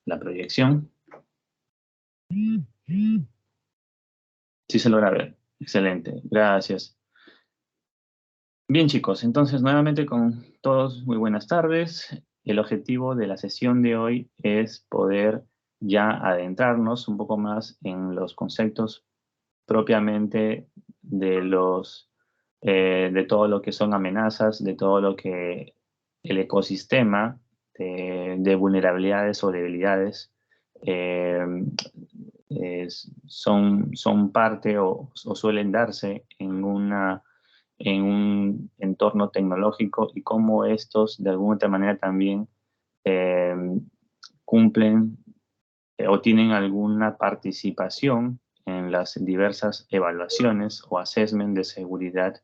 la proyección. Sí se logra ver. Excelente. Gracias. Bien, chicos, entonces nuevamente con todos muy buenas tardes. El objetivo de la sesión de hoy es poder ya adentrarnos un poco más en los conceptos propiamente de todo lo que son amenazas, de todo lo que el ecosistema de vulnerabilidades o debilidades eh, son parte o suelen darse en un entorno tecnológico y cómo estos de alguna otra manera también eh, cumplen o tienen alguna participación en las diversas evaluaciones o assessment de seguridad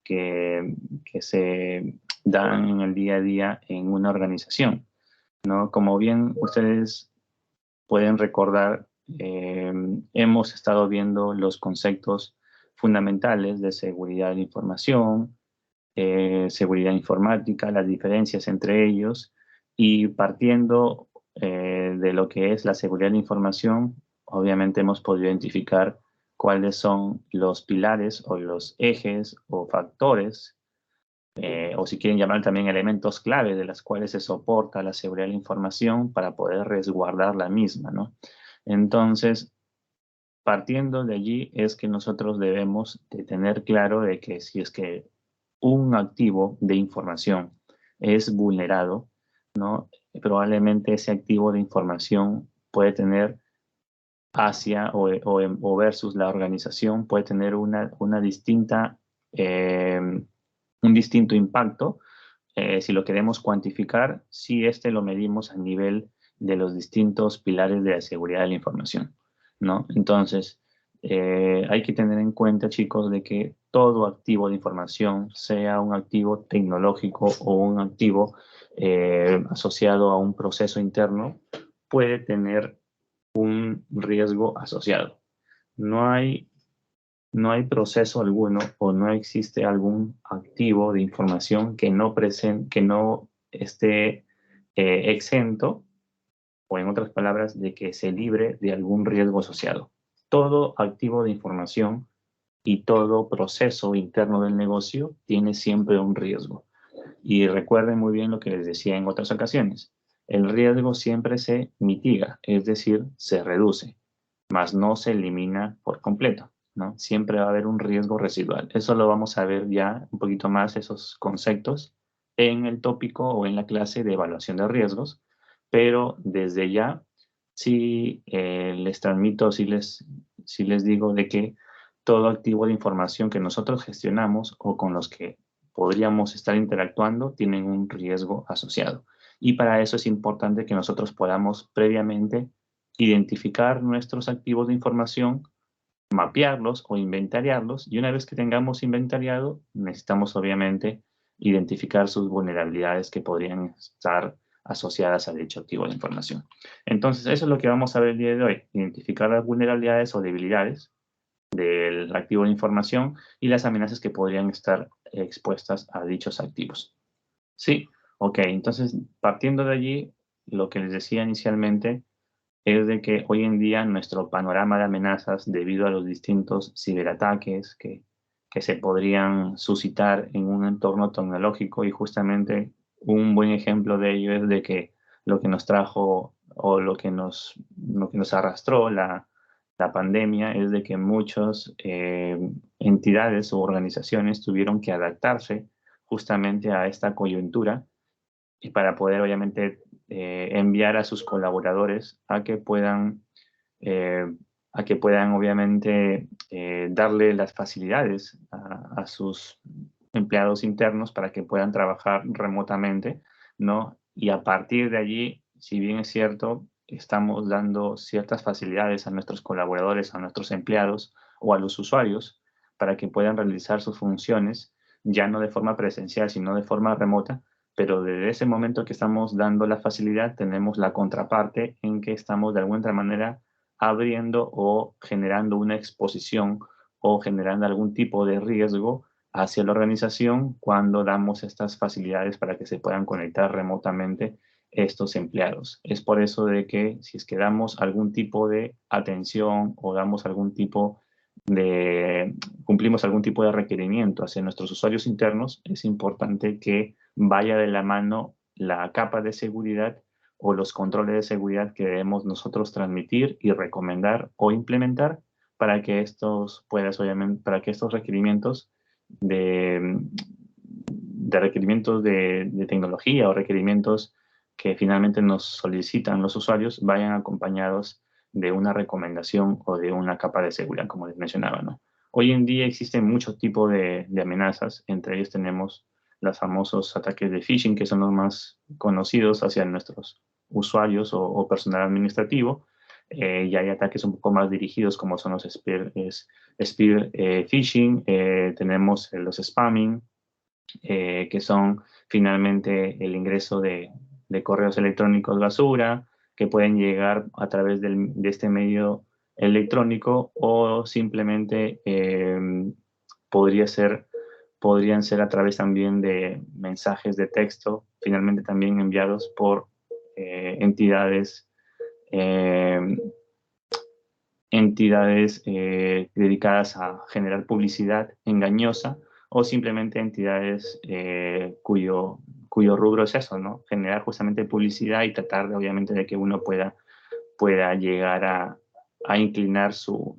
que se dan en el día a día en una organización, ¿no? Como bien ustedes pueden recordar, hemos estado viendo los conceptos fundamentales de seguridad de información, seguridad informática, las diferencias entre ellos, y partiendo de lo que es la seguridad de información, obviamente hemos podido identificar cuáles son los pilares o los ejes o factores, o si quieren llamar también elementos clave de las cuales se soporta la seguridad de la información para poder resguardar la misma, ¿no? Entonces, partiendo de allí es que nosotros debemos de tener claro de que si es que un activo de información es vulnerado, ¿no? Probablemente ese activo de información puede tener hacia o versus la organización, puede tener una distinta, un distinto impacto si lo queremos cuantificar, si este lo medimos a nivel de los distintos pilares de la seguridad de la información, ¿no? Entonces, hay que tener en cuenta, chicos, de que todo activo de información, sea un activo tecnológico o un activo asociado a un proceso interno, puede tener un riesgo asociado. No hay no hay proceso alguno o no existe algún activo de información que no esté exento, o en otras palabras, de que se libre de algún riesgo asociado. Todo activo de información y todo proceso interno del negocio tiene siempre un riesgo. Y recuerden muy bien lo que les decía en otras ocasiones. El riesgo siempre se mitiga, es decir, se reduce, mas no se elimina por completo, ¿no? Siempre va a haber un riesgo residual. Eso lo vamos a ver ya un poquito más, esos conceptos, en el tópico o en la clase de evaluación de riesgos, pero desde ya sí les transmito, sí les digo de que todo activo de información que nosotros gestionamos o con los que podríamos estar interactuando tienen un riesgo asociado. Y para eso es importante que nosotros podamos previamente identificar nuestros activos de información, mapearlos o inventariarlos, y una vez que tengamos inventariado, necesitamos obviamente identificar sus vulnerabilidades que podrían estar asociadas a dicho activo de información. Entonces, eso es lo que vamos a ver el día de hoy, identificar las vulnerabilidades o debilidades del activo de información y las amenazas que podrían estar expuestas a dichos activos. Sí, ok, entonces partiendo de allí, lo que les decía inicialmente es de que hoy en día nuestro panorama de amenazas, debido a los distintos ciberataques que se podrían suscitar en un entorno tecnológico, y justamente un buen ejemplo de ello es de que lo que nos trajo o lo que nos arrastró la pandemia es de que muchas entidades o organizaciones tuvieron que adaptarse justamente a esta coyuntura y para poder obviamente enviar a sus colaboradores eh, a que puedan obviamente darle las facilidades a sus empleados internos para que puedan trabajar remotamente, ¿no? Y a partir de allí, si bien es cierto, estamos dando ciertas facilidades a nuestros colaboradores, a nuestros empleados o a los usuarios para que puedan realizar sus funciones, ya no de forma presencial, sino de forma remota, pero desde ese momento que estamos dando la facilidad, tenemos la contraparte en que estamos de alguna manera abriendo o generando una exposición o generando algún tipo de riesgo hacia la organización cuando damos estas facilidades para que se puedan conectar remotamente estos empleados. Es por eso de que si es que damos algún tipo de atención o damos algún tipo cumplimos algún tipo de requerimiento hacia nuestros usuarios internos, es importante que vaya de la mano la capa de seguridad o los controles de seguridad que debemos nosotros transmitir y recomendar o implementar para que para que estos requerimientos de tecnología o requerimientos que finalmente nos solicitan los usuarios vayan acompañados de una recomendación o de una capa de seguridad, como les mencionaba, ¿no? Hoy en día existen muchos tipos de amenazas, entre ellos tenemos los famosos ataques de phishing, que son los más conocidos hacia nuestros usuarios o personal administrativo, y hay ataques un poco más dirigidos como son los spear phishing, tenemos los spamming, que son finalmente el ingreso de correos electrónicos basura, que pueden llegar a través de este medio electrónico o simplemente podrían ser a través también de mensajes de texto, finalmente también enviados por entidades dedicadas a generar publicidad engañosa o simplemente entidades cuyo rubro es eso, ¿no? Generar justamente publicidad y tratar de, obviamente, de que uno pueda llegar a inclinar su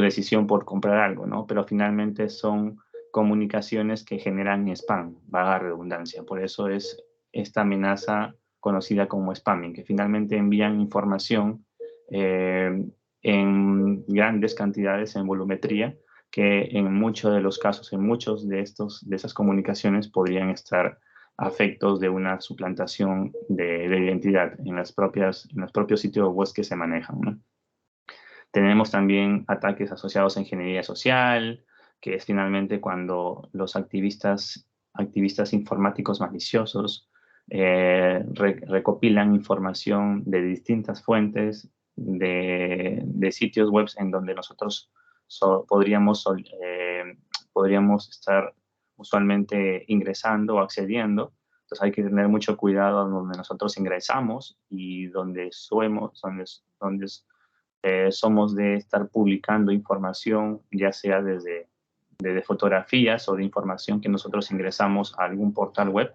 decisión por comprar algo, ¿no? Pero finalmente son comunicaciones que generan spam, vaga redundancia. Por eso es esta amenaza conocida como spamming, que finalmente envían información en grandes cantidades, en volumetría, que en muchos de los casos, en muchos de esas comunicaciones podrían estar afectos de una suplantación de identidad en los propios sitios web que se manejan, ¿no? Tenemos también ataques asociados a ingeniería social, que es finalmente cuando los activistas informáticos maliciosos recopilan información de distintas fuentes de sitios web en donde nosotros podríamos estar usualmente ingresando o accediendo. Entonces hay que tener mucho cuidado donde nosotros ingresamos y donde somos de estar publicando información, ya sea desde fotografías o de información que nosotros ingresamos a algún portal web.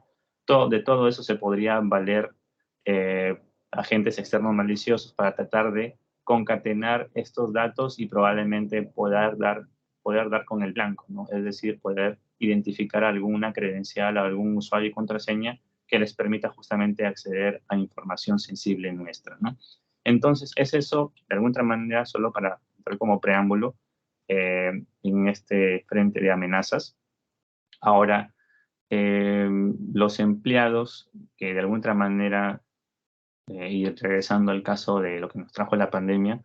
De todo eso se podría valer agentes externos maliciosos para tratar de concatenar estos datos y probablemente poder dar con el blanco, ¿no? Es decir, poder identificar alguna credencial a algún usuario y contraseña que les permita justamente acceder a información sensible nuestra, ¿no? Entonces, es eso, de alguna manera, solo para entrar como preámbulo en este frente de amenazas. Ahora, los empleados que de alguna manera, y regresando al caso de lo que nos trajo la pandemia,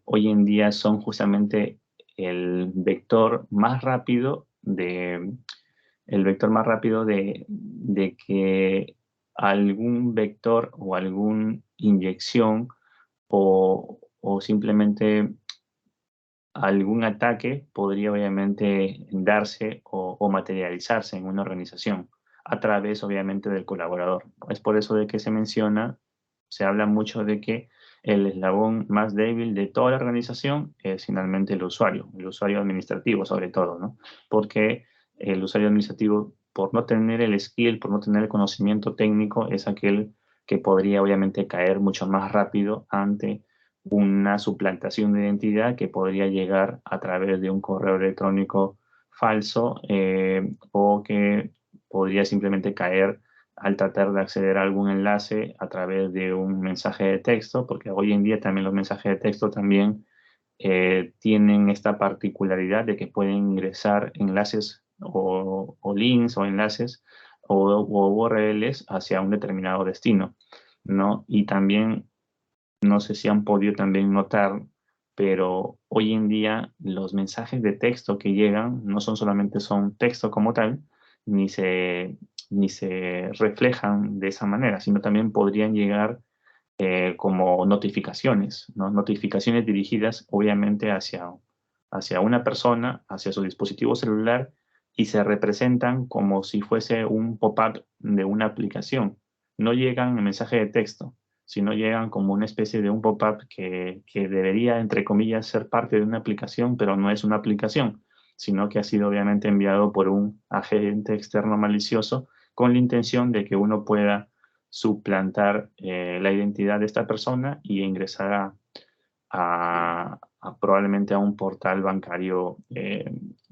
hoy en día son justamente el vector más rápido de que algún vector o alguna inyección o simplemente algún ataque podría obviamente darse o materializarse en una organización a través obviamente del colaborador. Es por eso de que se habla mucho de que el eslabón más débil de toda la organización es finalmente el usuario administrativo sobre todo, ¿no? Porque el usuario administrativo, por no tener el skill, por no tener el conocimiento técnico, es aquel que podría obviamente caer mucho más rápido ante una suplantación de identidad que podría llegar a través de un correo electrónico falso o que podría simplemente caer al tratar de acceder a algún enlace a través de un mensaje de texto, porque hoy en día también los mensajes de texto también tienen esta particularidad de que pueden ingresar enlaces o links o enlaces o URLs hacia un determinado destino, ¿no? Y también, no sé si han podido también notar, pero hoy en día los mensajes de texto que llegan no son texto como tal, ni se, ni se reflejan de esa manera, sino también podrían llegar como notificaciones, ¿no? Notificaciones dirigidas obviamente hacia una persona, hacia su dispositivo celular y se representan como si fuese un pop-up de una aplicación. No llegan en mensaje de texto, sino llegan como una especie de un pop-up que debería, entre comillas, ser parte de una aplicación, pero no es una aplicación, sino que ha sido obviamente enviado por un agente externo malicioso con la intención de que uno pueda suplantar la identidad de esta persona y ingresar probablemente a un portal bancario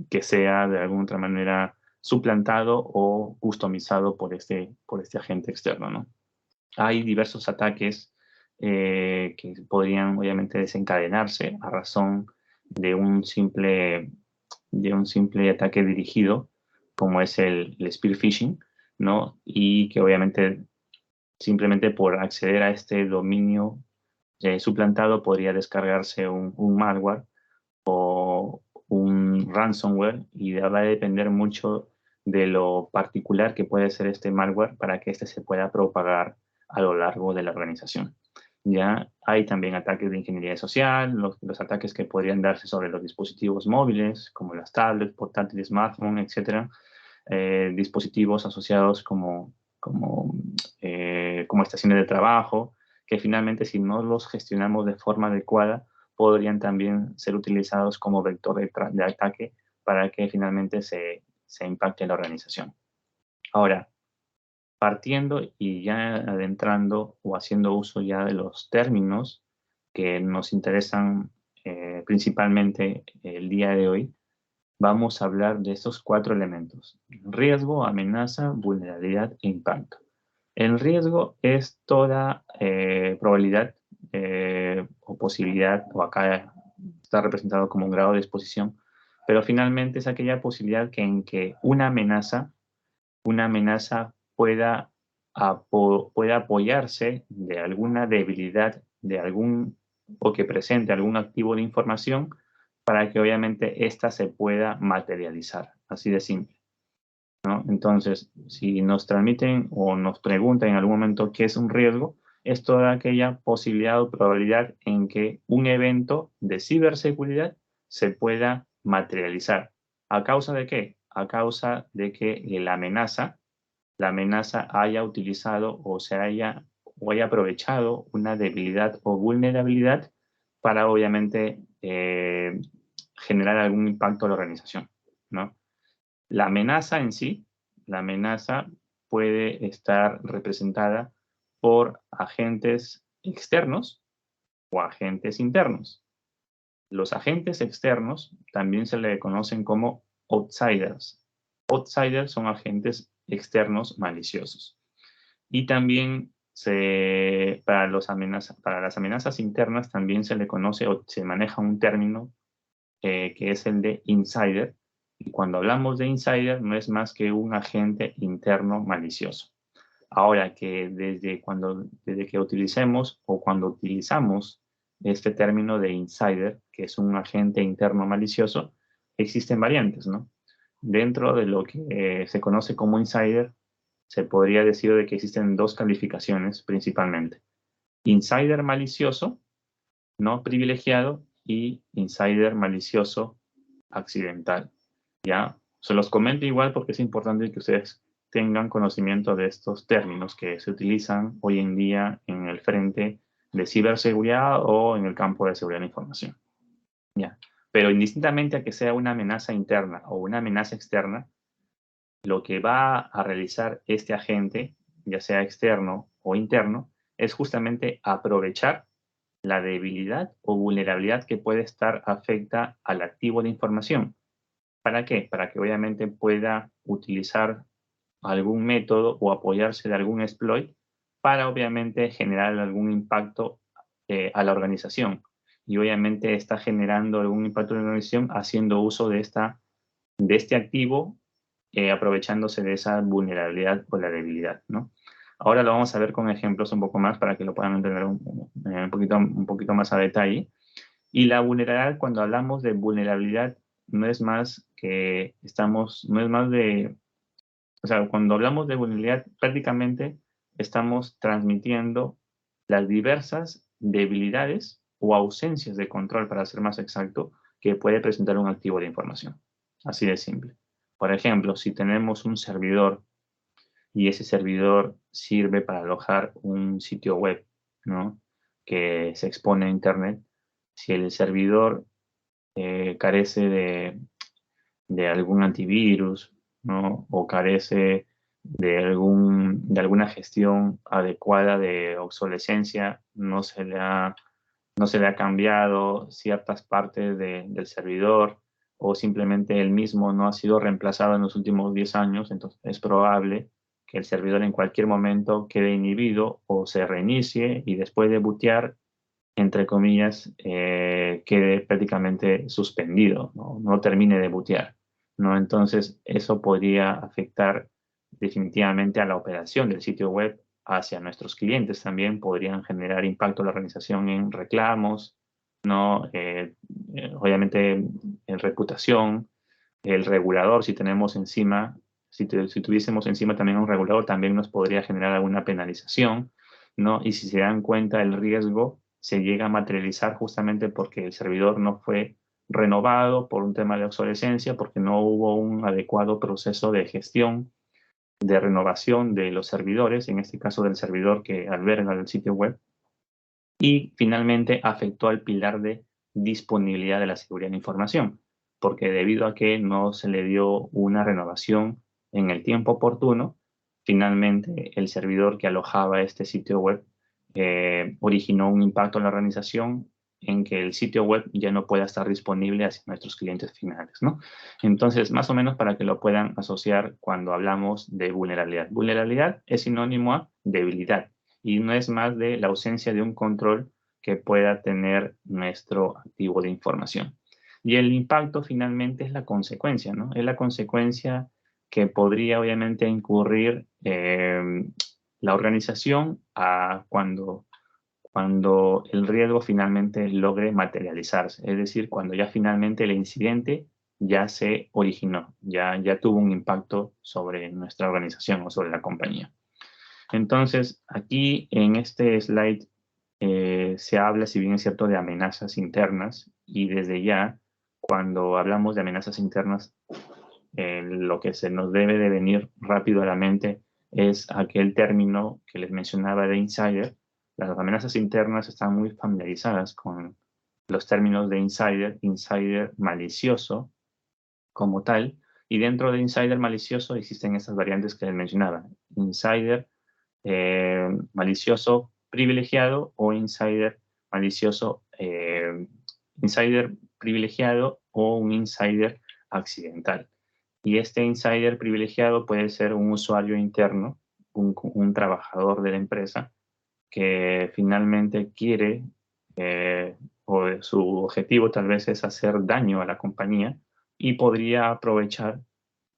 que sea de alguna otra manera suplantado o customizado por este agente externo, ¿no? Hay diversos ataques que podrían obviamente desencadenarse a razón de de un simple ataque dirigido, como es el spear phishing, ¿no? Y que obviamente simplemente por acceder a este dominio suplantado podría descargarse un malware o un ransomware y va a depender mucho de lo particular que puede ser este malware para que este se pueda propagar a lo largo de la organización. Ya hay también ataques de ingeniería social, los ataques que podrían darse sobre los dispositivos móviles, como las tablets, portátiles, smartphones, etcétera, dispositivos asociados como estaciones de trabajo, que finalmente si no los gestionamos de forma adecuada, podrían también ser utilizados como vector de ataque para que finalmente se impacte la organización. Ahora, partiendo y ya adentrando o haciendo uso ya de los términos que nos interesan principalmente el día de hoy, vamos a hablar de estos 4 elementos: riesgo, amenaza, vulnerabilidad e impacto. El riesgo es toda probabilidad o posibilidad, o acá está representado como un grado de exposición, pero finalmente es aquella posibilidad en que una amenaza pueda apoyarse de alguna debilidad o que presente algún activo de información para que obviamente ésta se pueda materializar, así de simple, ¿no? Entonces, si nos transmiten o nos preguntan en algún momento qué es un riesgo, es toda aquella posibilidad o probabilidad en que un evento de ciberseguridad se pueda materializar. ¿A causa de qué? A causa de que la amenaza haya utilizado o haya aprovechado una debilidad o vulnerabilidad para obviamente generar algún impacto a la organización, ¿no? La amenaza en sí, la amenaza puede estar representada por agentes externos o agentes internos. Los agentes externos también se le conocen como outsiders. Outsiders son agentes externos maliciosos. Y también para las amenazas internas también se le conoce o se maneja un término que es el de insider. Y cuando hablamos de insider no es más que un agente interno malicioso. Ahora que desde que utilicemos o cuando utilizamos este término de insider, que es un agente interno malicioso, existen variantes, ¿no? Dentro de lo que se conoce como insider, se podría decir de que existen 2 calificaciones principalmente: insider malicioso, no privilegiado, y insider malicioso accidental. ¿Ya? Se los comento igual porque es importante que ustedes tengan conocimiento de estos términos que se utilizan hoy en día en el frente de ciberseguridad o en el campo de seguridad de la información. ¿Ya? Pero indistintamente a que sea una amenaza interna o una amenaza externa, lo que va a realizar este agente, ya sea externo o interno, es justamente aprovechar la debilidad o vulnerabilidad que puede estar afecta al activo de información. ¿Para qué? Para que obviamente pueda utilizar algún método o apoyarse de algún exploit para obviamente generar algún impacto a la organización. Y obviamente está generando algún impacto en la organización haciendo uso de este activo, aprovechándose de esa vulnerabilidad o la debilidad, ¿no? Ahora lo vamos a ver con ejemplos un poco más para que lo puedan entender un poquito más a detalle. Y la vulnerabilidad, cuando hablamos de vulnerabilidad, no es más que o sea, cuando hablamos de vulnerabilidad, prácticamente estamos transmitiendo las diversas debilidades o ausencias de control, para ser más exacto, que puede presentar un activo de información. Así de simple. Por ejemplo, si tenemos un servidor y ese servidor sirve para alojar un sitio web, ¿no?, que se expone a Internet, si el servidor carece de algún antivirus, ¿no?, o carece de alguna gestión adecuada de obsolescencia, no se le ha cambiado ciertas partes del servidor, o simplemente el mismo no ha sido reemplazado en los últimos 10 años, entonces es probable que el servidor en cualquier momento quede inhibido o se reinicie y después de bootear, entre comillas, quede prácticamente suspendido, ¿no? No termine de bootear, ¿no? Entonces, eso podría afectar definitivamente a la operación del sitio web hacia nuestros clientes. También podrían generar impacto a la organización en reclamos, ¿no? Obviamente en reputación, el regulador, si tenemos encima, si tuviésemos encima también un regulador, también nos podría generar alguna penalización, ¿no? Y si se dan cuenta, el riesgo se llega a materializar justamente porque el servidor no fue renovado por un tema de obsolescencia, porque no hubo un adecuado proceso de gestión, de renovación de los servidores, en este caso del servidor que alberga el sitio web, y finalmente afectó al pilar de disponibilidad de la seguridad de información, porque debido a que no se le dio una renovación en el tiempo oportuno, finalmente el servidor que alojaba este sitio web originó un impacto en la organización en que el sitio web ya no pueda estar disponible hacia nuestros clientes finales, ¿no? Entonces, más o menos para que lo puedan asociar cuando hablamos de vulnerabilidad. Vulnerabilidad es sinónimo a debilidad y no es más de la ausencia de un control que pueda tener nuestro activo de información. Y el impacto finalmente es la consecuencia, ¿no? Es la consecuencia que podría obviamente incurrir la organización cuando el riesgo finalmente logre materializarse, es decir, cuando ya finalmente el incidente ya se originó, ya tuvo un impacto sobre nuestra organización o sobre la compañía. Entonces, aquí en este slide se habla, si bien es cierto, de amenazas internas, y desde ya, cuando hablamos de amenazas internas, lo que se nos debe de venir rápido a la mente es aquel término que les mencionaba de insider. Las amenazas internas están muy familiarizadas con los términos de insider malicioso como tal, y dentro de insider malicioso existen estas variantes que les mencionaba: insider malicioso privilegiado o insider privilegiado o un insider accidental. Y este insider privilegiado puede ser un usuario interno, un trabajador de la empresa que finalmente quiere o su objetivo tal vez es hacer daño a la compañía y podría aprovechar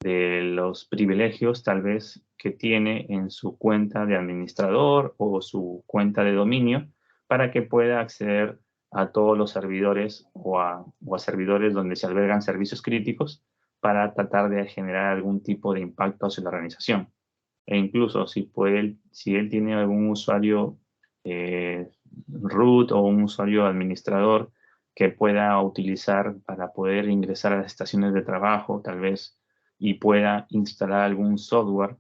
de los privilegios tal vez que tiene en su cuenta de administrador o su cuenta de dominio para que pueda acceder a todos los servidores o a servidores donde se albergan servicios críticos para tratar de generar algún tipo de impacto hacia la organización. E incluso si él tiene algún usuario root o un usuario administrador que pueda utilizar para poder ingresar a las estaciones de trabajo, tal vez, y pueda instalar algún software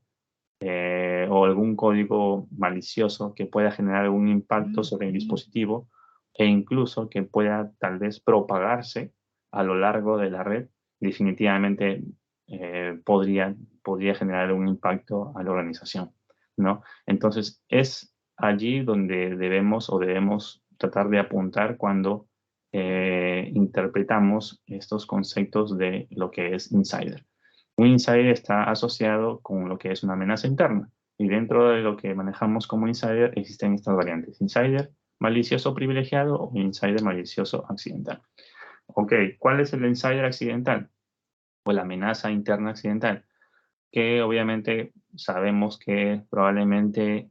o algún código malicioso que pueda generar algún impacto sobre el dispositivo e incluso que pueda tal vez propagarse a lo largo de la red, definitivamente podría generar un impacto a la organización, ¿no? Entonces, es allí donde debemos tratar de apuntar cuando interpretamos estos conceptos de lo que es insider. Un insider está asociado con lo que es una amenaza interna. Y dentro de lo que manejamos como insider existen estas variantes: insider malicioso privilegiado o insider malicioso accidental. Ok, ¿cuál es el insider accidental? O la amenaza interna accidental, que obviamente sabemos que probablemente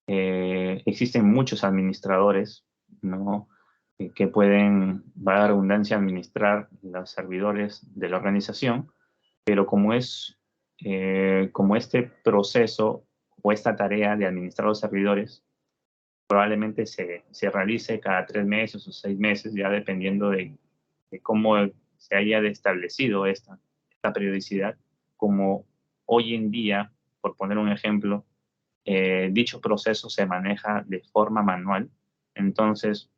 existen muchos administradores, ¿no?, que pueden, valga la redundancia, administrar los servidores de la organización, pero como este proceso o esta tarea de administrar los servidores probablemente se realice cada 3 meses o 6 meses, ya dependiendo de cómo se haya establecido esta periodicidad, como hoy en día, por poner un ejemplo, dicho proceso se maneja de forma manual, entonces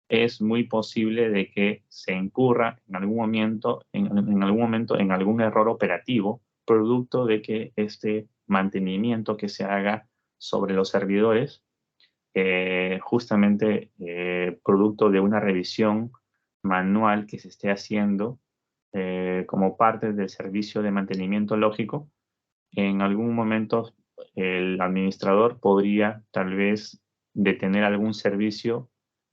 es muy posible de que se incurra en algún momento, en algún error operativo, producto de que este mantenimiento que se haga sobre los servidores, justamente producto de una revisión manual que se esté haciendo como parte del servicio de mantenimiento lógico, en algún momento el administrador podría tal vez detener algún servicio,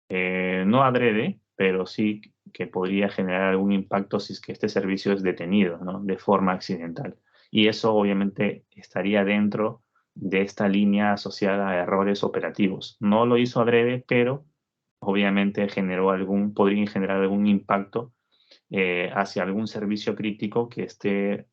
no adrede, pero sí que podría generar algún impacto si es que este servicio es detenido, ¿no? De forma accidental. Y eso obviamente estaría dentro de esta línea asociada a errores operativos. No lo hizo adrede, pero obviamente podría generar algún impacto hacia algún servicio crítico que esté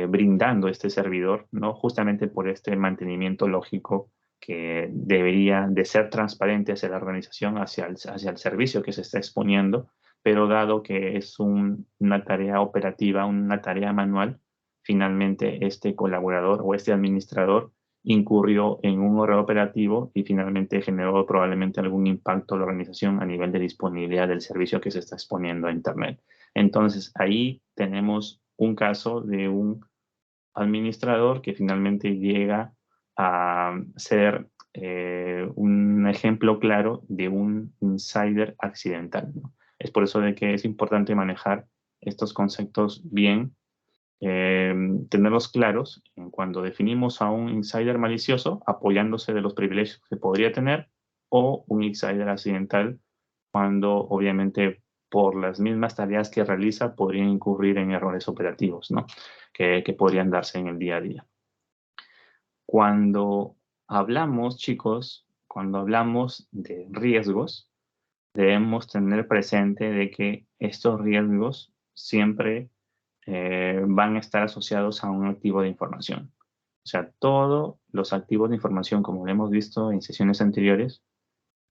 brindando este servidor, ¿no? Justamente por este mantenimiento lógico que debería de ser transparente hacia la organización, hacia el servicio que se está exponiendo, pero dado que es una tarea operativa, una tarea manual, finalmente este colaborador o este administrador incurrió en un error operativo y finalmente generó probablemente algún impacto a la organización a nivel de disponibilidad del servicio que se está exponiendo a Internet. Entonces, ahí tenemos un caso de un administrador que finalmente llega a ser un ejemplo claro de un insider accidental, ¿no? Es por eso de que es importante manejar estos conceptos bien, tenerlos claros en cuando definimos a un insider malicioso apoyándose de los privilegios que podría tener, o un insider accidental cuando obviamente por las mismas tareas que realiza podrían incurrir en errores operativos, ¿no? Que podrían darse en el día a día. Cuando hablamos, chicos, cuando hablamos de riesgos, debemos tener presente de que estos riesgos siempre van a estar asociados a un activo de información. O sea, todos los activos de información, como lo hemos visto en sesiones anteriores,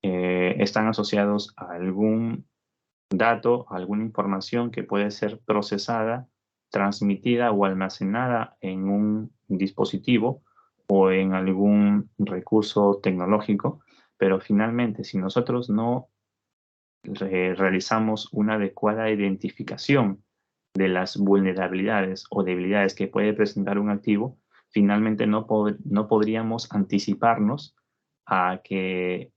están asociados a algún dato, alguna información que puede ser procesada, transmitida o almacenada en un dispositivo o en algún recurso tecnológico, pero finalmente si nosotros no realizamos una adecuada identificación de las vulnerabilidades o debilidades que puede presentar un activo, finalmente no podríamos anticiparnos a que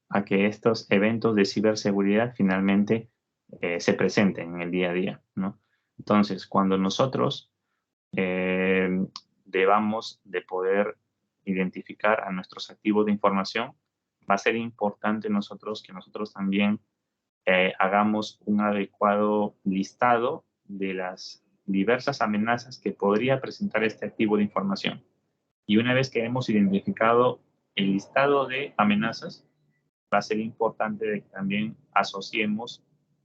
a que estos eventos de ciberseguridad finalmente se presenten en el día a día, ¿no? Entonces, cuando nosotros debamos de poder identificar a nuestros activos de información, va a ser importante que nosotros también hagamos un adecuado listado de las diversas amenazas que podría presentar este activo de información. Y una vez que hemos identificado el listado de amenazas, va a ser importante de que también asociemos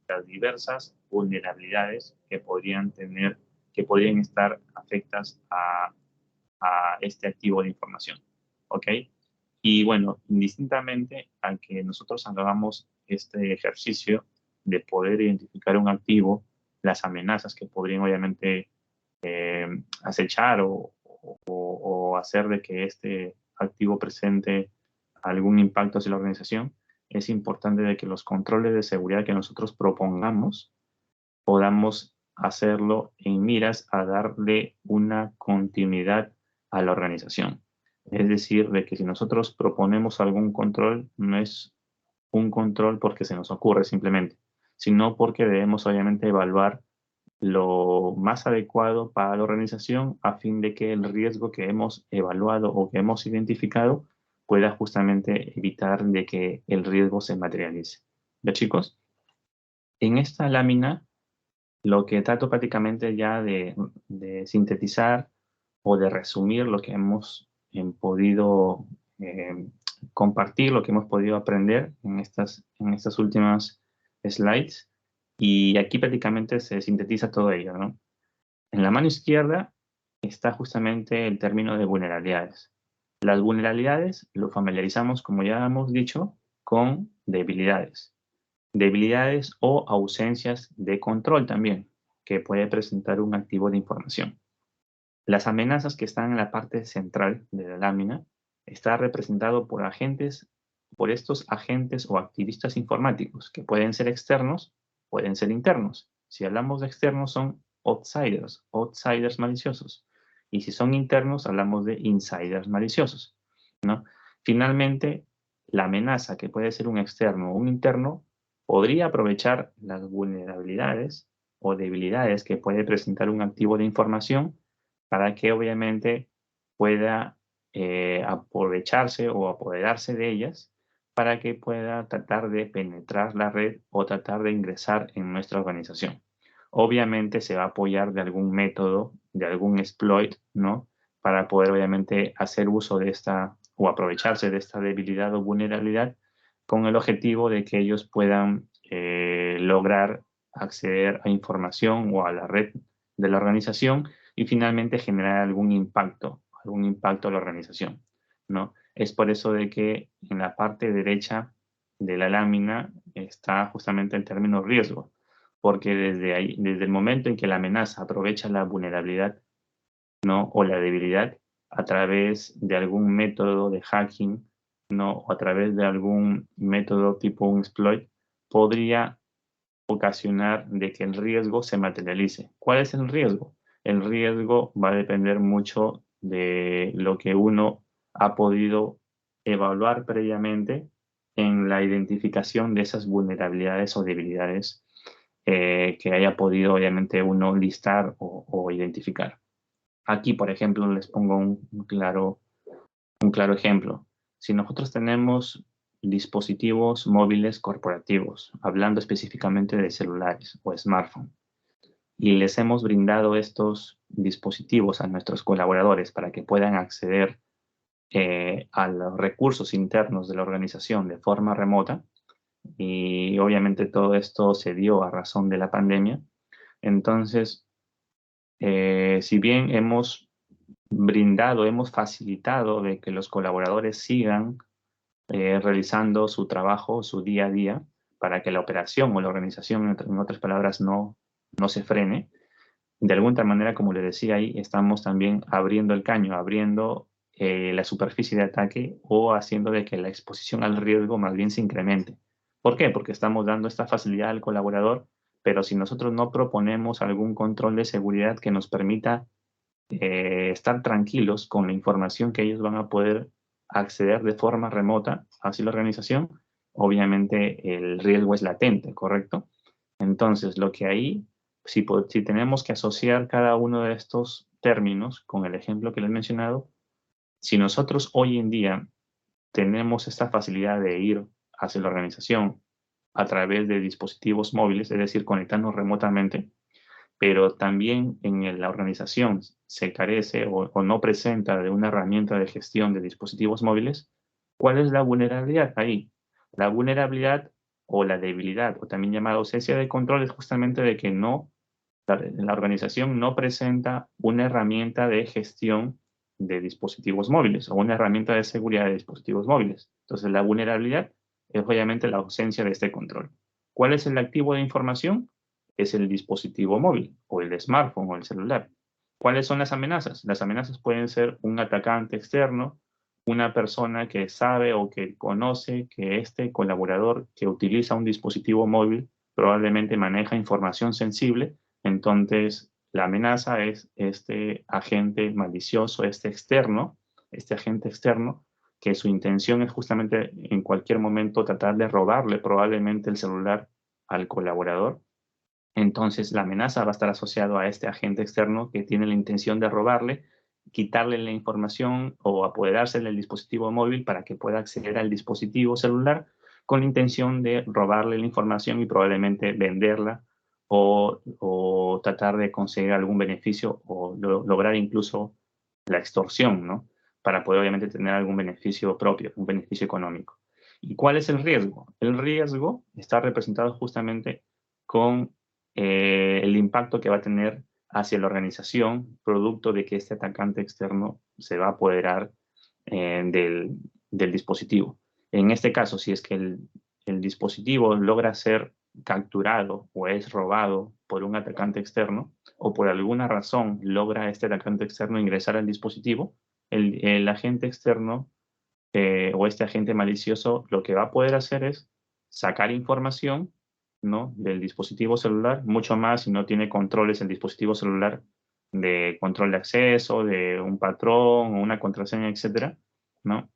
las diversas vulnerabilidades que podrían estar afectas a este activo de información. ¿Ok? Y bueno, indistintamente a que nosotros hagamos este ejercicio de poder identificar un activo, las amenazas que podrían obviamente acechar o hacer de que este activo presente algún impacto hacia la organización, es importante de que los controles de seguridad que nosotros propongamos podamos hacerlo en miras a darle una continuidad a la organización. Es decir, de que si nosotros proponemos algún control, no es un control porque se nos ocurre simplemente, sino porque debemos obviamente evaluar lo más adecuado para la organización a fin de que el riesgo que hemos evaluado o que hemos identificado pueda justamente evitar de que el riesgo se materialice. ¿Ya, chicos? En esta lámina lo que trato prácticamente ya de sintetizar o de resumir lo que hemos podido compartir, lo que hemos podido aprender en estas últimas slides. Y aquí prácticamente se sintetiza todo ello, ¿no? En la mano izquierda está justamente el término de vulnerabilidades. Las vulnerabilidades lo familiarizamos, como ya hemos dicho, con debilidades. Debilidades o ausencias de control también. que puede presentar un activo de información. Las amenazas que están en la parte central de la lámina está representado por estos agentes o activistas informáticos, que pueden ser externos, pueden ser internos. Si hablamos de externos son outsiders maliciosos. Y si son internos, hablamos de insiders maliciosos, ¿no? Finalmente, la amenaza que puede ser un externo o un interno podría aprovechar las vulnerabilidades o debilidades que puede presentar un activo de información para que obviamente pueda aprovecharse o apoderarse de ellas para que pueda tratar de penetrar la red o tratar de ingresar en nuestra organización. Obviamente se va a apoyar de algún método, de algún exploit, ¿no? Para poder obviamente hacer uso de esta o aprovecharse de esta debilidad o vulnerabilidad con el objetivo de que ellos puedan lograr acceder a información o a la red de la organización y finalmente generar algún impacto a la organización, ¿no? Es por eso de que en la parte derecha de la lámina está justamente el término riesgo, porque desde ahí, desde el momento en que la amenaza aprovecha la vulnerabilidad, ¿no? O la debilidad a través de algún método de hacking, ¿no? O a través de algún método tipo un exploit, podría ocasionar de que el riesgo se materialice. ¿Cuál es el riesgo? El riesgo va a depender mucho de lo que uno ha podido evaluar previamente en la identificación de esas vulnerabilidades o debilidades que haya podido obviamente uno listar o identificar. Aquí, por ejemplo, les pongo un claro ejemplo. Si nosotros tenemos dispositivos móviles corporativos, hablando específicamente de celulares o smartphones, y les hemos brindado estos dispositivos a nuestros colaboradores para que puedan acceder a los recursos internos de la organización de forma remota, y obviamente todo esto se dio a razón de la pandemia. Entonces, si bien hemos facilitado de que los colaboradores sigan realizando su trabajo, su día a día, para que la operación o la organización, en otras palabras, no se frene. De alguna manera, como le decía ahí, estamos también abriendo el caño, abriendo la superficie de ataque o haciendo de que la exposición al riesgo más bien se incremente. ¿Por qué? Porque estamos dando esta facilidad al colaborador, pero si nosotros no proponemos algún control de seguridad que nos permita estar tranquilos con la información que ellos van a poder acceder de forma remota hacia la organización, obviamente el riesgo es latente, ¿correcto? Entonces, lo que ahí, si tenemos que asociar cada uno de estos términos con el ejemplo que les he mencionado, si nosotros hoy en día tenemos esta facilidad de ir hacia la organización a través de dispositivos móviles, es decir, conectarnos remotamente, pero también en la organización se carece o no presenta de una herramienta de gestión de dispositivos móviles, ¿cuál es la vulnerabilidad ahí? La vulnerabilidad o la debilidad, o también llamada ausencia de control, es justamente de que la organización no presenta una herramienta de gestión de dispositivos móviles o una herramienta de seguridad de dispositivos móviles. Entonces, la vulnerabilidad es obviamente la ausencia de este control. ¿Cuál es el activo de información? Es el dispositivo móvil o el smartphone o el celular. ¿Cuáles son las amenazas? Las amenazas pueden ser un atacante externo, una persona que sabe o que conoce que este colaborador que utiliza un dispositivo móvil probablemente maneja información sensible. Entonces, la amenaza es este agente malicioso, este agente externo, que su intención es justamente en cualquier momento tratar de robarle probablemente el celular al colaborador. Entonces, la amenaza va a estar asociada a este agente externo que tiene la intención de robarle, quitarle la información o apoderarse del dispositivo móvil para que pueda acceder al dispositivo celular con la intención de robarle la información y probablemente venderla o tratar de conseguir algún beneficio o lograr incluso la extorsión, ¿no? Para poder obviamente tener algún beneficio propio, un beneficio económico. ¿Y cuál es el riesgo? El riesgo está representado justamente con el impacto que va a tener hacia la organización, producto de que este atacante externo se va a apoderar del dispositivo. En este caso, si es que el dispositivo logra ser capturado o es robado por un atacante externo, o por alguna razón logra este atacante externo ingresar al dispositivo, el agente externo o este agente malicioso lo que va a poder hacer es sacar información, ¿no?, del dispositivo celular, mucho más si no tiene controles el dispositivo celular de control de acceso, de un patrón o una contraseña, etcétera, ¿no?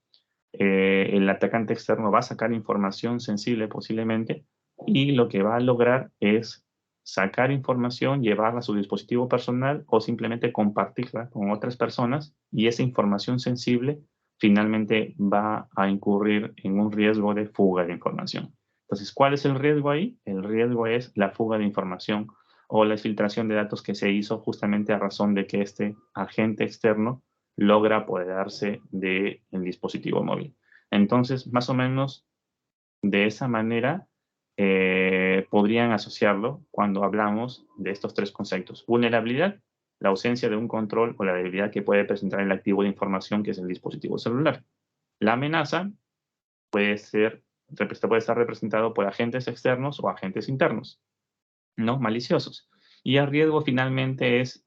El atacante externo va a sacar información sensible posiblemente, y lo que va a lograr es sacar información, llevarla a su dispositivo personal o simplemente compartirla con otras personas, y esa información sensible finalmente va a incurrir en un riesgo de fuga de información. Entonces, ¿cuál es el riesgo ahí? El riesgo es la fuga de información o la filtración de datos que se hizo justamente a razón de que este agente externo logra apoderarse del dispositivo móvil. Entonces, más o menos de esa manera podrían asociarlo cuando hablamos de estos tres conceptos: vulnerabilidad, la ausencia de un control o la debilidad que puede presentar el activo de información, que es el dispositivo celular. La amenaza puede estar representado por agentes externos o agentes internos, ¿no?, maliciosos. Y el riesgo finalmente es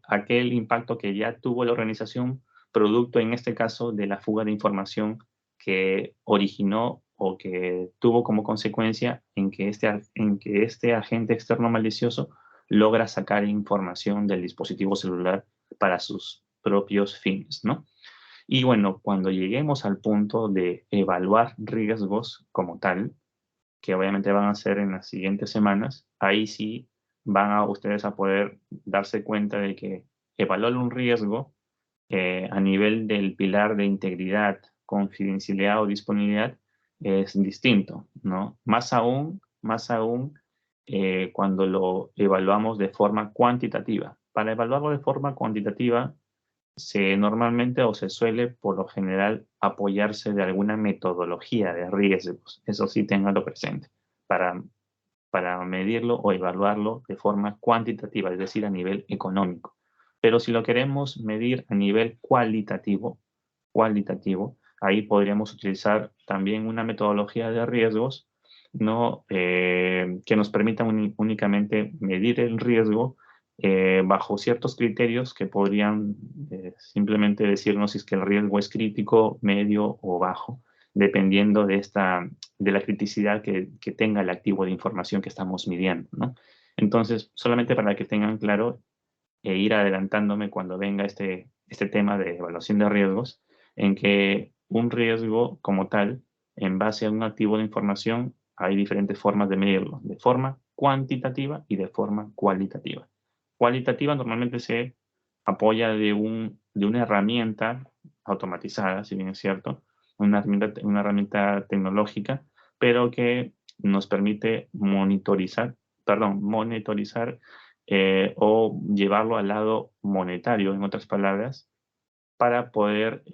aquel impacto que ya tuvo la organización, producto en este caso de la fuga de información que originó o que tuvo como consecuencia en que este agente externo malicioso logra sacar información del dispositivo celular para sus propios fines, ¿no? Y bueno, cuando lleguemos al punto de evaluar riesgos como tal, que obviamente van a ser en las siguientes semanas, ahí sí van a ustedes a poder darse cuenta de que evaluar un riesgo a nivel del pilar de integridad, confidencialidad o disponibilidad es distinto, ¿no? Más aún cuando lo evaluamos de forma cuantitativa. Para evaluarlo de forma cuantitativa, normalmente o se suele por lo general apoyarse de alguna metodología de riesgos. Eso sí, ténganlo presente, para, para medirlo o evaluarlo de forma cuantitativa, es decir, a nivel económico. Pero si lo queremos medir a nivel cualitativo, ahí podríamos utilizar también una metodología de riesgos, ¿no? Que nos permita únicamente medir el riesgo bajo ciertos criterios que podrían simplemente decirnos si es que el riesgo es crítico, medio o bajo, dependiendo de la criticidad que tenga el activo de información que estamos midiendo, ¿no? Entonces, solamente para que tengan claro ir adelantándome cuando venga este tema de evaluación de riesgos, en que un riesgo como tal, en base a un activo de información, hay diferentes formas de medirlo, de forma cuantitativa y de forma cualitativa. Cualitativa normalmente se apoya de una herramienta automatizada, si bien es cierto, una herramienta tecnológica, pero que nos permite monitorizar o llevarlo al lado monetario, en otras palabras, para poder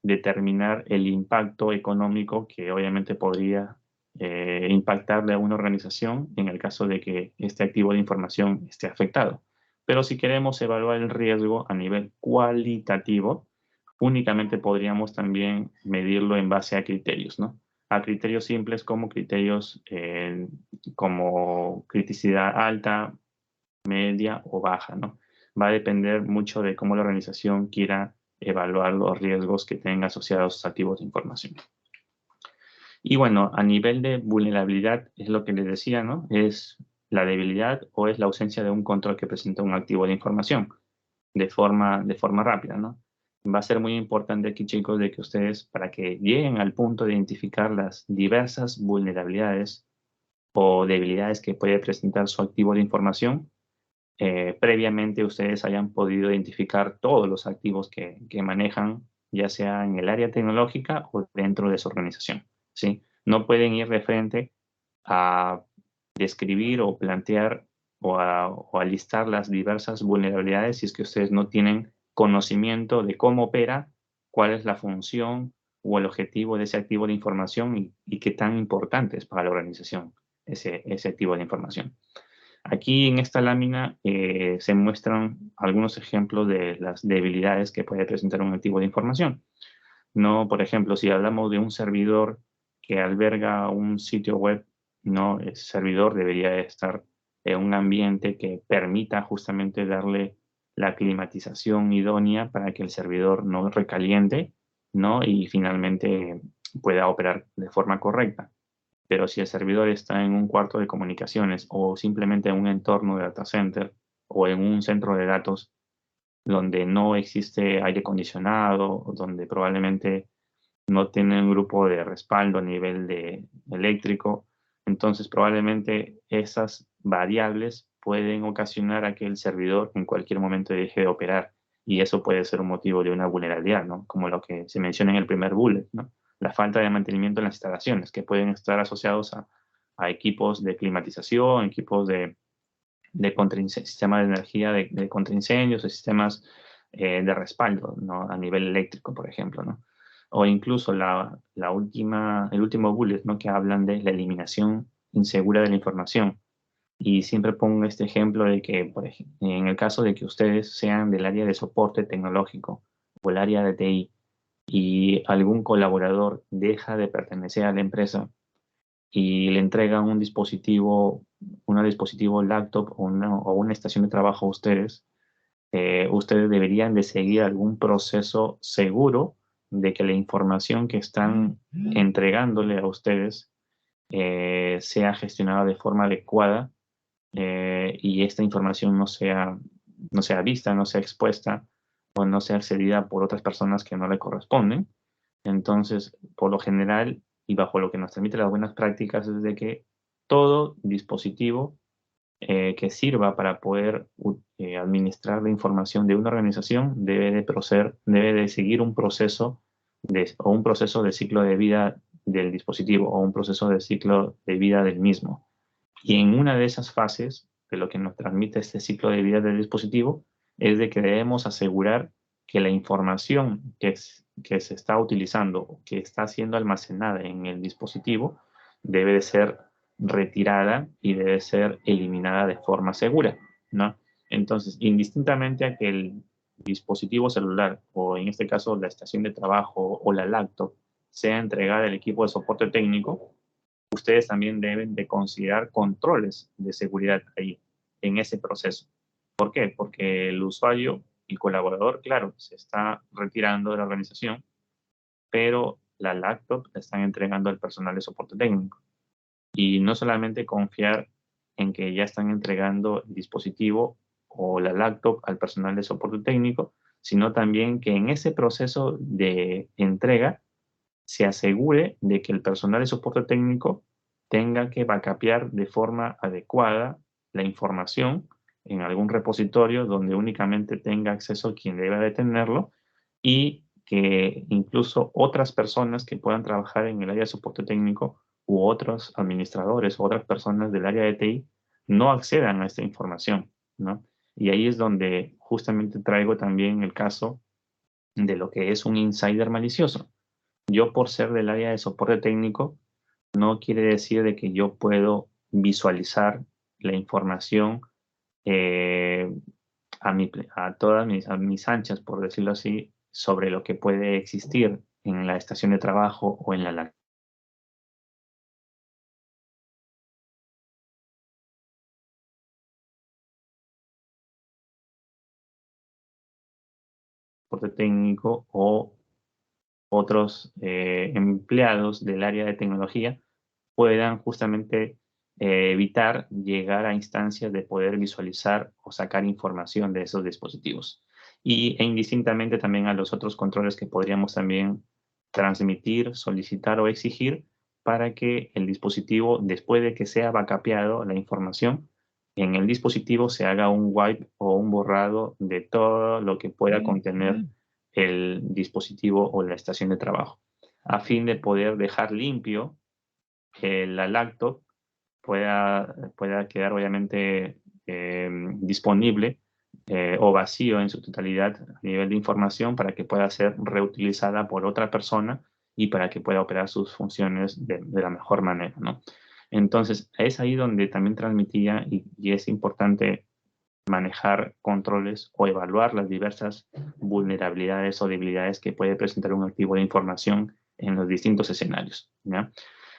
determinar el impacto económico que obviamente podría impactarle a una organización en el caso de que este activo de información esté afectado. Pero si queremos evaluar el riesgo a nivel cualitativo, únicamente podríamos también medirlo en base a criterios, ¿no? A criterios simples como criterios como criticidad alta, media o baja, ¿no? Va a depender mucho de cómo la organización quiera evaluar los riesgos que tenga asociados a sus activos de información. Y bueno, a nivel de vulnerabilidad, es lo que les decía, ¿no? Es la debilidad o es la ausencia de un control que presenta un activo de información de forma rápida, ¿no? Va a ser muy importante aquí, chicos, de que ustedes, para que lleguen al punto de identificar las diversas vulnerabilidades o debilidades que puede presentar su activo de información, previamente ustedes hayan podido identificar todos los activos que manejan, ya sea en el área tecnológica o dentro de su organización, ¿sí? No pueden ir de frente a describir o plantear o a listar las diversas vulnerabilidades si es que ustedes no tienen conocimiento de cómo opera, cuál es la función o el objetivo de ese activo de información y qué tan importante es para la organización ese activo de información. Aquí en esta lámina se muestran algunos ejemplos de las debilidades que puede presentar un activo de información. No, por ejemplo, si hablamos de un servidor que alberga un sitio web ¿no? El servidor debería estar en un ambiente que permita justamente darle la climatización idónea para que el servidor no recaliente, ¿no? Y finalmente pueda operar de forma correcta. Pero si el servidor está en un cuarto de comunicaciones o simplemente en un entorno de data center o en un centro de datos donde no existe aire acondicionado, donde probablemente no tiene un grupo de respaldo a nivel de eléctrico, entonces probablemente esas variables pueden ocasionar a que el servidor en cualquier momento deje de operar y eso puede ser un motivo de una vulnerabilidad, ¿no? Como lo que se menciona en el primer bullet, ¿no? La falta de mantenimiento en las instalaciones que pueden estar asociados a equipos de climatización, equipos de sistemas de energía de contraincendios, o sistemas de respaldo, ¿no? A nivel eléctrico, por ejemplo, ¿no? O incluso el último bullet, ¿no? Que hablan de la eliminación insegura de la información. Y siempre pongo este ejemplo de que, por ejemplo, en el caso de que ustedes sean del área de soporte tecnológico o el área de TI y algún colaborador deja de pertenecer a la empresa, y le entregan un dispositivo laptop o una estación de trabajo a ustedes, ustedes deberían de seguir algún proceso seguro de que la información que están entregándole a ustedes sea gestionada de forma adecuada y esta información no sea vista, no sea expuesta o no sea accedida por otras personas que no le corresponden. Entonces, por lo general, y bajo lo que nos transmite las buenas prácticas, es de que todo dispositivo que sirva para poder administrar la información de una organización debe de seguir un proceso o un proceso de ciclo de vida del dispositivo o un proceso de ciclo de vida del mismo. Y en una de esas fases de lo que nos transmite este ciclo de vida del dispositivo es de que debemos asegurar que la información que se está utilizando, que está siendo almacenada en el dispositivo, debe de ser retirada y debe ser eliminada de forma segura, ¿no? Entonces, indistintamente a que el dispositivo celular, o en este caso la estación de trabajo o la laptop, sea entregada al equipo de soporte técnico, ustedes también deben de considerar controles de seguridad ahí, en ese proceso. ¿Por qué? Porque el usuario, el colaborador, claro, se está retirando de la organización, pero la laptop la están entregando al personal de soporte técnico. Y no solamente confiar en que ya están entregando el dispositivo o la laptop al personal de soporte técnico, sino también que en ese proceso de entrega se asegure de que el personal de soporte técnico tenga que backupear de forma adecuada la información en algún repositorio donde únicamente tenga acceso quien deba de tenerlo y que incluso otras personas que puedan trabajar en el área de soporte técnico u otros administradores u otras personas del área de TI no accedan a esta información, ¿no? Y ahí es donde justamente traigo también el caso de lo que es un insider malicioso. Yo por ser del área de soporte técnico, no quiere decir de que yo puedo visualizar la información eh, a mis anchas, por decirlo así, sobre lo que puede existir en la estación de trabajo o en la soporte técnico o otros empleados del área de tecnología puedan justamente evitar llegar a instancias de poder visualizar o sacar información de esos dispositivos. E indistintamente también a los otros controles que podríamos también transmitir, solicitar o exigir para que el dispositivo, después de que sea backupeado la información, en el dispositivo se haga un wipe o un borrado de todo lo que pueda contener el dispositivo o la estación de trabajo, a fin de poder dejar limpio que la laptop pueda quedar obviamente disponible o vacío en su totalidad a nivel de información para que pueda ser reutilizada por otra persona y para que pueda operar sus funciones de la mejor manera, ¿no? Entonces, es ahí donde también transmitía y es importante manejar controles o evaluar las diversas vulnerabilidades o debilidades que puede presentar un activo de información en los distintos escenarios, ¿ya?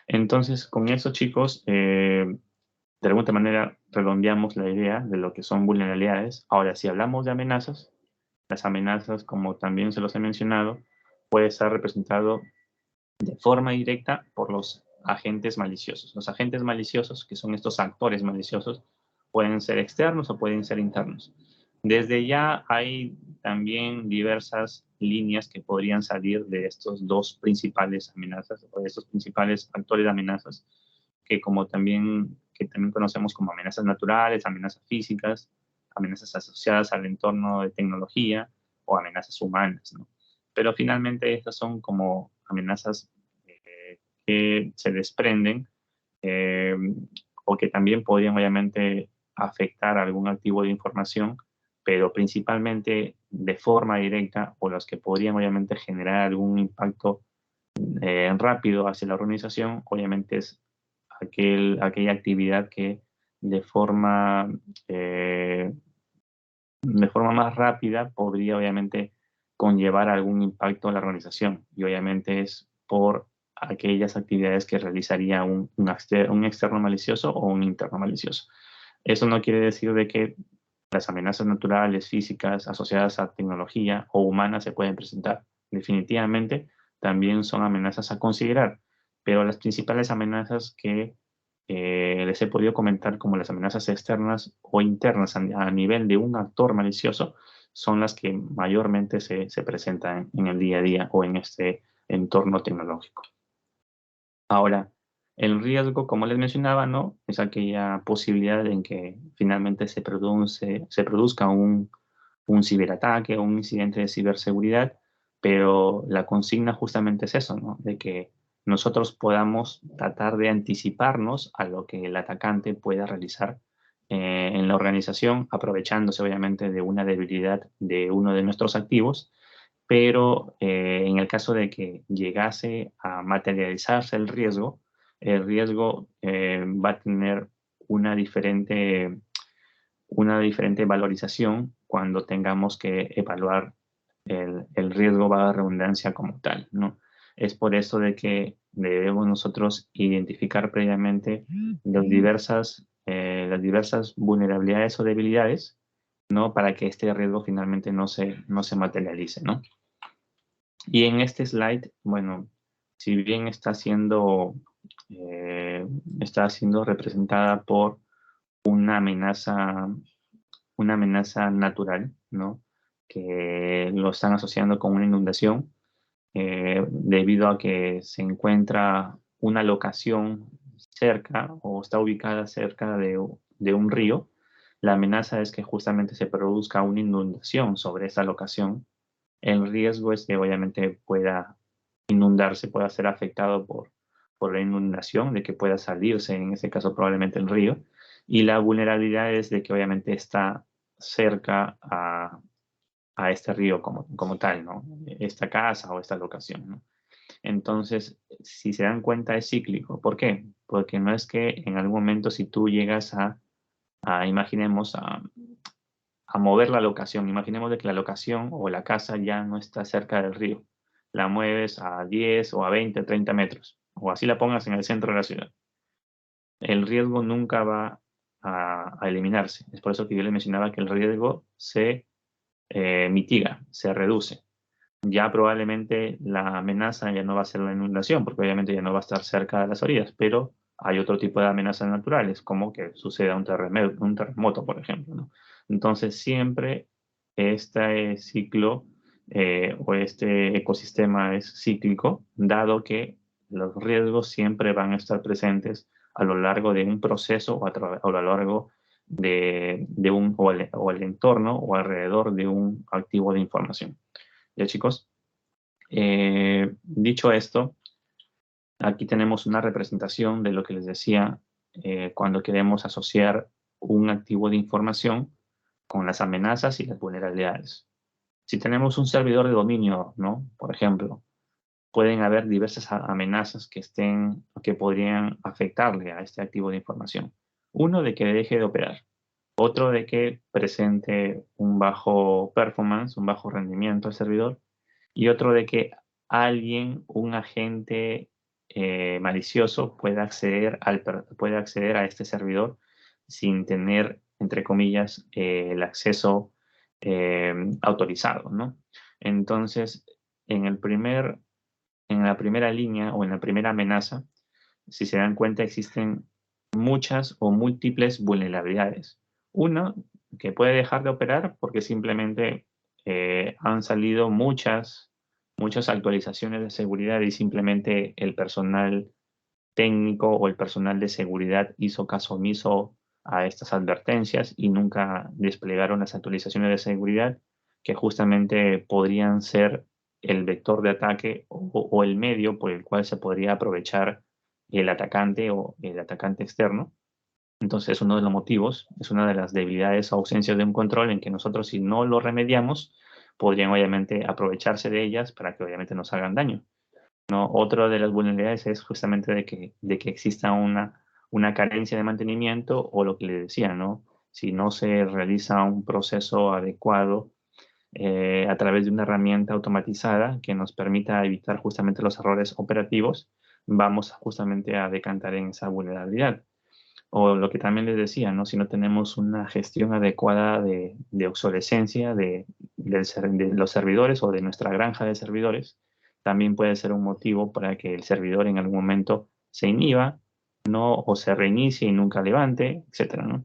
Entonces, con eso, chicos, de alguna manera redondeamos la idea de lo que son vulnerabilidades. Ahora, si hablamos de amenazas, las amenazas, como también se los he mencionado, puede estar representado de forma directa por los agentes maliciosos. Los agentes maliciosos, que son estos actores maliciosos, pueden ser externos o pueden ser internos. Desde ya hay también diversas líneas que podrían salir de estos dos principales amenazas, o de estos principales actores de amenazas, que también conocemos como amenazas naturales, amenazas físicas, amenazas asociadas al entorno de tecnología o amenazas humanas, ¿no? Pero finalmente estas son como amenazas que se desprenden eh, o que también podrían obviamente afectar algún activo de información, pero principalmente de forma directa o las que podrían obviamente generar algún impacto rápido hacia la organización, obviamente es aquella actividad que de forma, eh, de forma más rápida podría obviamente conllevar algún impacto a la organización y obviamente es por aquellas actividades que realizaría un externo malicioso o un interno malicioso. Eso no quiere decir de que las amenazas naturales, físicas, asociadas a tecnología o humanas se pueden presentar. Definitivamente también son amenazas a considerar, pero las principales amenazas que les he podido comentar, como las amenazas externas o internas a nivel de un actor malicioso, son las que mayormente se presentan en el día a día o en este entorno tecnológico. Ahora, el riesgo, como les mencionaba, ¿no? Es aquella posibilidad en que finalmente se produzca un ciberataque o un incidente de ciberseguridad, pero la consigna justamente es eso, ¿no? De que nosotros podamos tratar de anticiparnos a lo que el atacante pueda realizar en la organización, aprovechándose obviamente de una debilidad de uno de nuestros activos, pero en el caso de que llegase a materializarse el riesgo va a tener una diferente, una diferente valorización cuando tengamos que evaluar el riesgo, va a redundancia como tal, ¿no? Es por eso de que debemos nosotros identificar previamente las diversas vulnerabilidades o debilidades, ¿no? Para que este riesgo finalmente no se materialice, ¿no? Y en este slide, bueno, si bien está siendo representada por una amenaza, una amenaza natural, ¿no? Que lo están asociando con una inundación, debido a que se encuentra una locación cerca o está ubicada cerca de un río. La amenaza es que justamente se produzca una inundación sobre esa locación. El riesgo es que obviamente pueda inundarse, pueda ser afectado por la inundación, de que pueda salirse, en ese caso probablemente el río, y la vulnerabilidad es de que obviamente está cerca a este río como tal, ¿no? Esta casa o esta locación, ¿no? Entonces, si se dan cuenta, es cíclico. ¿Por qué? Porque no es que en algún momento si tú llegas imaginemos, a mover la locación. Imaginemos de que la locación o la casa ya no está cerca del río. La mueves a 10 o a 20, 30 metros, o así la pongas en el centro de la ciudad. El riesgo nunca va a eliminarse. Es por eso que yo le mencionaba que el riesgo se mitiga, se reduce. Ya probablemente la amenaza ya no va a ser la inundación, porque obviamente ya no va a estar cerca de las orillas, pero hay otro tipo de amenazas naturales, como que suceda un terremoto, por ejemplo, ¿no? Entonces, siempre este ciclo o este ecosistema es cíclico, dado que los riesgos siempre van a estar presentes a lo largo de un proceso o a lo largo de o el entorno o alrededor de un activo de información. ¿Ya, chicos? Dicho esto, aquí tenemos una representación de lo que les decía cuando queremos asociar un activo de información con las amenazas y las vulnerabilidades. Si tenemos un servidor de dominio, ¿no? Por ejemplo, pueden haber diversas amenazas que podrían afectarle a este activo de información. Uno, de que deje de operar. Otro, de que presente un bajo performance, un bajo rendimiento al servidor. Y otro, de que alguien, un agente malicioso puede acceder a este servidor sin tener, entre comillas, el acceso autorizado, ¿no? Entonces, en en la primera línea o en la primera amenaza, si se dan cuenta, existen muchas o múltiples vulnerabilidades. Una, que puede dejar de operar porque simplemente han salido muchas actualizaciones de seguridad y simplemente el personal técnico o el personal de seguridad hizo caso omiso a estas advertencias y nunca desplegaron las actualizaciones de seguridad que justamente podrían ser el vector de ataque o el medio por el cual se podría aprovechar el atacante o el atacante externo. Entonces, uno de los motivos, es una de las debilidades o ausencias de un control en que nosotros, si no lo remediamos, podrían obviamente aprovecharse de ellas para que obviamente nos hagan daño, ¿no? Otra de las vulnerabilidades es justamente de que exista una carencia de mantenimiento o lo que le decía, ¿no? Si no se realiza un proceso adecuado a través de una herramienta automatizada que nos permita evitar justamente los errores operativos, vamos justamente a decantar en esa vulnerabilidad. O lo que también les decía, ¿no? Si no tenemos una gestión adecuada de obsolescencia de los servidores o de nuestra granja de servidores, también puede ser un motivo para que el servidor en algún momento se inhiba, ¿no? O se reinicie y nunca levante, etcétera, ¿no?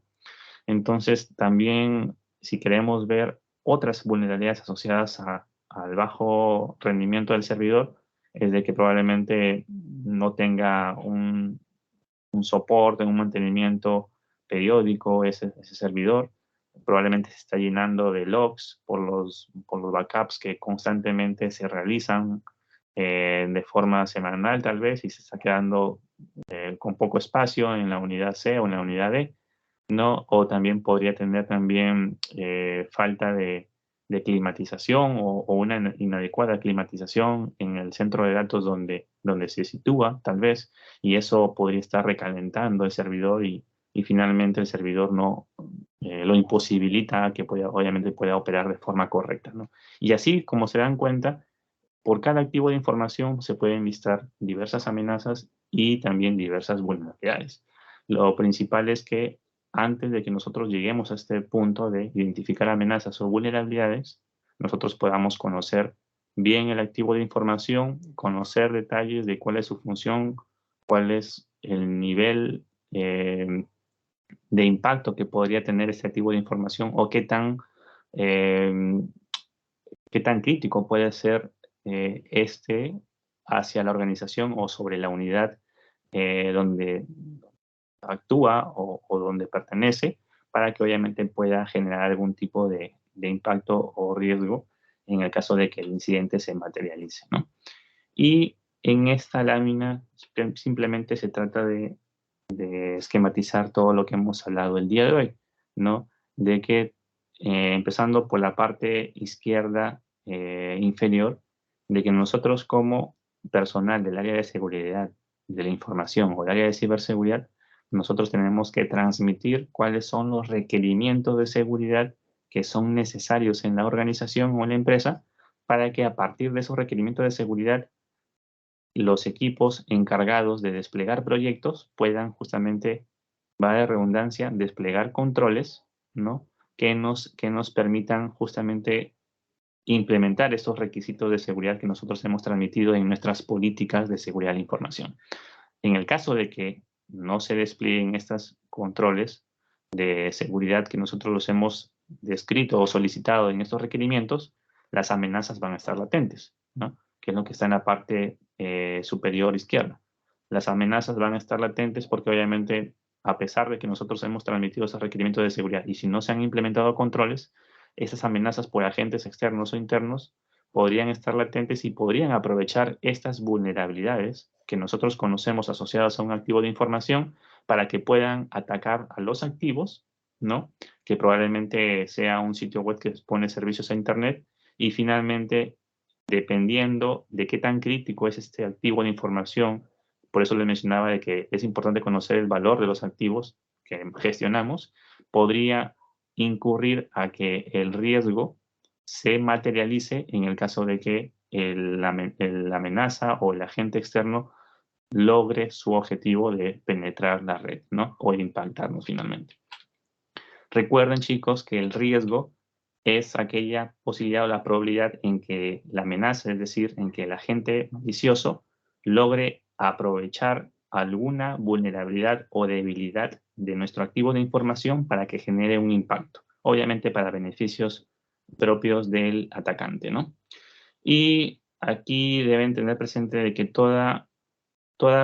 Entonces, también, si queremos ver otras vulnerabilidades asociadas al bajo rendimiento del servidor, es de que probablemente no tenga un soporte, un mantenimiento periódico ese servidor. Probablemente se está llenando de logs por los backups que constantemente se realizan de forma semanal tal vez y se está quedando con poco espacio en la unidad C o en la unidad D, ¿no? O también podría tener también falta de climatización o una inadecuada climatización en el centro de datos donde se sitúa, tal vez, y eso podría estar recalentando el servidor y finalmente el servidor no lo imposibilita que obviamente pueda operar de forma correcta, ¿no? Y así, como se dan cuenta, por cada activo de información se pueden listar diversas amenazas y también diversas vulnerabilidades. Lo principal es que antes de que nosotros lleguemos a este punto de identificar amenazas o vulnerabilidades, nosotros podamos conocer bien el activo de información, conocer detalles de cuál es su función, cuál es el nivel de impacto que podría tener este activo de información o eh, qué tan crítico puede ser este hacia la organización o sobre la unidad donde actúa o donde pertenece para que obviamente pueda generar algún tipo de impacto o riesgo en el caso de que el incidente se materialice, ¿no? Y en esta lámina simplemente se trata de esquematizar todo lo que hemos hablado el día de hoy, ¿no? De que empezando por la parte izquierda inferior, de que nosotros como personal del área de seguridad de la información o del área de ciberseguridad, nosotros tenemos que transmitir cuáles son los requerimientos de seguridad que son necesarios en la organización o en la empresa para que a partir de esos requerimientos de seguridad los equipos encargados de desplegar proyectos puedan justamente, va de redundancia, desplegar controles, ¿no? Que nos permitan justamente implementar estos requisitos de seguridad que nosotros hemos transmitido en nuestras políticas de seguridad de la información. En el caso de que no se desplieguen estos controles de seguridad que nosotros los hemos descrito o solicitado en estos requerimientos, las amenazas van a estar latentes, ¿no? Que es lo que está en la parte superior izquierda. Las amenazas van a estar latentes porque obviamente, a pesar de que nosotros hemos transmitido esos requerimientos de seguridad y si no se han implementado controles, esas amenazas por agentes externos o internos podrían estar latentes y podrían aprovechar estas vulnerabilidades que nosotros conocemos asociadas a un activo de información para que puedan atacar a los activos, ¿no? Que probablemente sea un sitio web que expone servicios a Internet y finalmente, dependiendo de qué tan crítico es este activo de información, por eso le mencionaba de que es importante conocer el valor de los activos que gestionamos, podría incurrir a que el riesgo se materialice en el caso de que la amenaza o el agente externo logre su objetivo de penetrar la red, ¿no? O de impactarnos finalmente. Recuerden, chicos, que el riesgo es aquella posibilidad o la probabilidad en que la amenaza, es decir, en que el agente malicioso logre aprovechar alguna vulnerabilidad o debilidad de nuestro activo de información para que genere un impacto, obviamente para beneficios propios del atacante, ¿no? Y aquí deben tener presente de que toda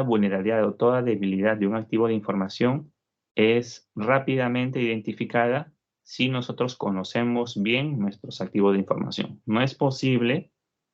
vulnerabilidad o toda debilidad de un activo de información es rápidamente identificada si nosotros conocemos bien nuestros activos de información. No es posible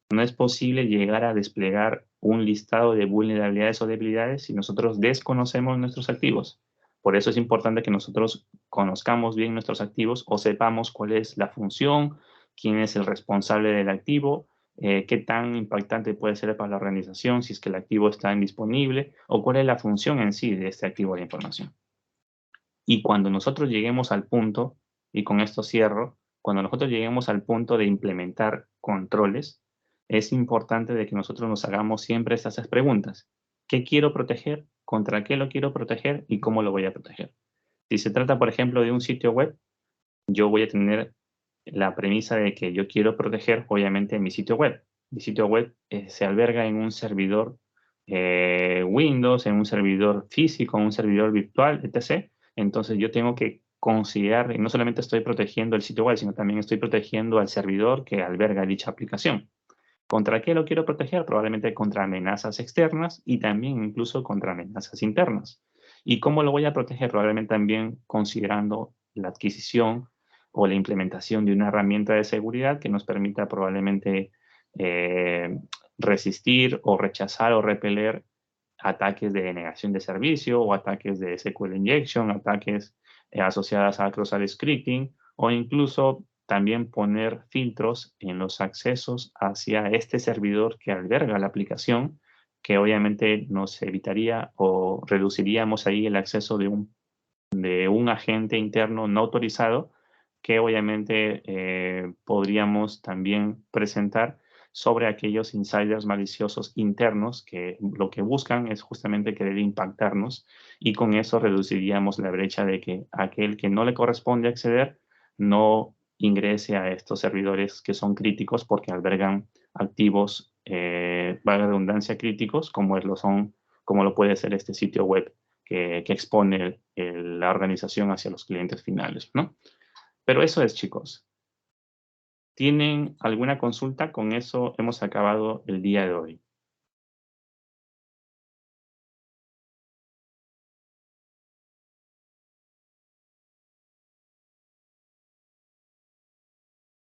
llegar a desplegar un listado de vulnerabilidades o debilidades si nosotros desconocemos nuestros activos. Por eso es importante que nosotros conozcamos bien nuestros activos o sepamos cuál es la función, quién es el responsable del activo, qué tan impactante puede ser para la organización si es que el activo está indisponible o cuál es la función en sí de este activo de información. Y cuando nosotros lleguemos al punto, y con esto cierro, cuando nosotros lleguemos al punto de implementar controles, es importante de que nosotros nos hagamos siempre estas preguntas. ¿Qué quiero proteger? ¿Contra qué lo quiero proteger? ¿Y cómo lo voy a proteger? Si se trata, por ejemplo, de un sitio web, yo voy a tener la premisa de que yo quiero proteger, obviamente, mi sitio web. Mi sitio web se alberga en un servidor Windows, en un servidor físico, en un servidor virtual, etc. Entonces, yo tengo que considerar, y no solamente estoy protegiendo el sitio web, sino también estoy protegiendo al servidor que alberga dicha aplicación. ¿Contra qué lo quiero proteger? Probablemente contra amenazas externas y también incluso contra amenazas internas. ¿Y cómo lo voy a proteger? Probablemente también considerando la adquisición o la implementación de una herramienta de seguridad que nos permita probablemente resistir o rechazar o repeler ataques de denegación de servicio o ataques de SQL injection, ataques asociados a cross-site scripting o incluso también poner filtros en los accesos hacia este servidor que alberga la aplicación, que obviamente nos evitaría o reduciríamos ahí el acceso de un agente interno no autorizado que obviamente podríamos también presentar sobre aquellos insiders maliciosos internos que lo que buscan es justamente querer impactarnos y con eso reduciríamos la brecha de que aquel que no le corresponde acceder no ingrese a estos servidores que son críticos porque albergan activos, valga la redundancia, críticos como lo puede ser este sitio web que expone la organización hacia los clientes finales, ¿no? Pero eso es, chicos. ¿Tienen alguna consulta? Con eso hemos acabado el día de hoy.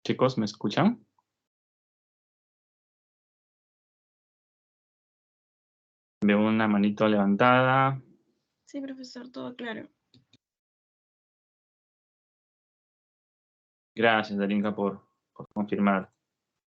Chicos, ¿me escuchan? Veo una manito levantada. Sí, profesor, todo claro. Gracias, Darinka, por confirmar.